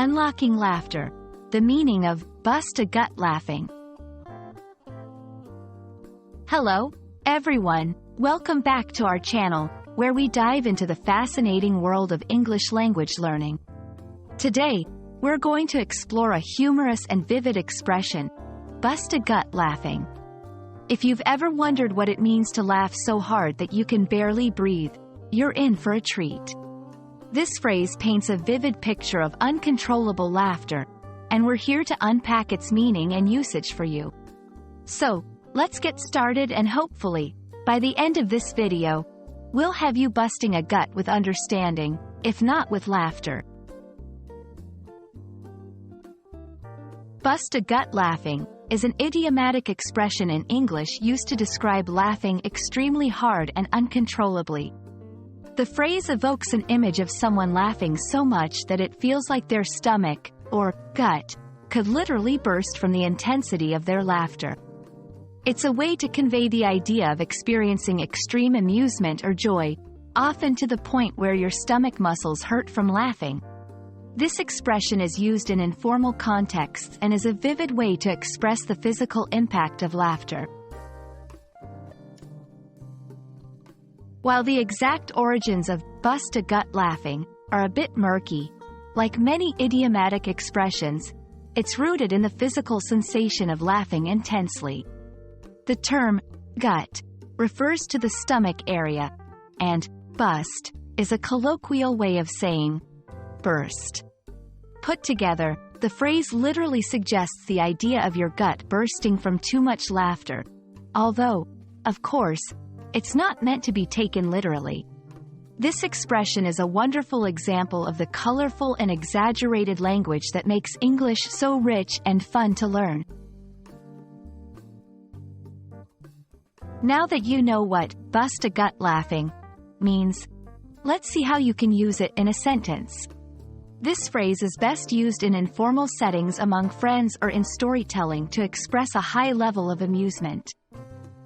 Unlocking laughter. The meaning of bust a gut laughing. Hello, everyone. Welcome back to our channel, where we dive into the fascinating world of English language learning. Today, we're going to explore a humorous and vivid expression, bust a gut laughing. If you've ever wondered what it means to laugh so hard that you can barely breathe, you're in for a treat. This phrase paints a vivid picture of uncontrollable laughter, and we're here to unpack its meaning and usage for you. So, let's get started, and hopefully, by the end of this video, we'll have you busting a gut with understanding, if not with laughter. Bust a gut laughing is an idiomatic expression in English used to describe laughing extremely hard and uncontrollably. The phrase evokes an image of someone laughing so much that it feels like their stomach, or gut, could literally burst from the intensity of their laughter. It's a way to convey the idea of experiencing extreme amusement or joy, often to the point where your stomach muscles hurt from laughing. This expression is used in informal contexts and is a vivid way to express the physical impact of laughter. While the exact origins of bust a gut laughing are a bit murky, like many idiomatic expressions, it's rooted in the physical sensation of laughing intensely. The term gut refers to the stomach area, and bust is a colloquial way of saying burst. Put together, the phrase literally suggests the idea of your gut bursting from too much laughter, although, of course, it's not meant to be taken literally. This expression is a wonderful example of the colorful and exaggerated language that makes English so rich and fun to learn. Now that you know what bust a gut laughing means, let's see how you can use it in a sentence. This phrase is best used in informal settings among friends or in storytelling to express a high level of amusement.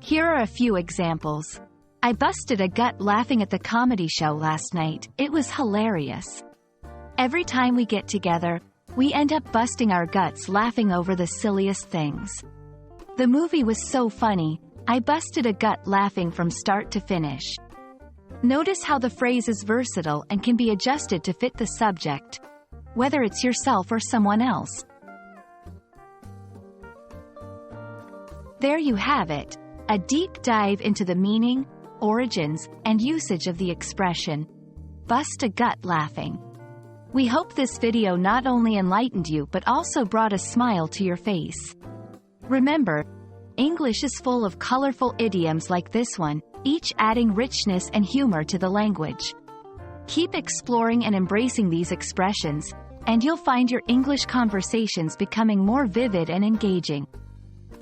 Here are a few examples. I busted a gut laughing at the comedy show last night. It was hilarious. Every time we get together, we end up busting our guts laughing over the silliest things. The movie was so funny, I busted a gut laughing from start to finish. Notice how the phrase is versatile and can be adjusted to fit the subject, whether it's yourself or someone else. There you have it, a deep dive into the meaning, origins, and usage of the expression, bust a gut laughing. We hope this video not only enlightened you but also brought a smile to your face. Remember, English is full of colorful idioms like this one, each adding richness and humor to the language. Keep exploring and embracing these expressions, and you'll find your English conversations becoming more vivid and engaging.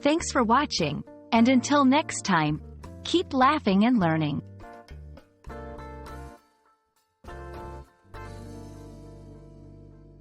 Thanks for watching, and until next time, keep laughing and learning.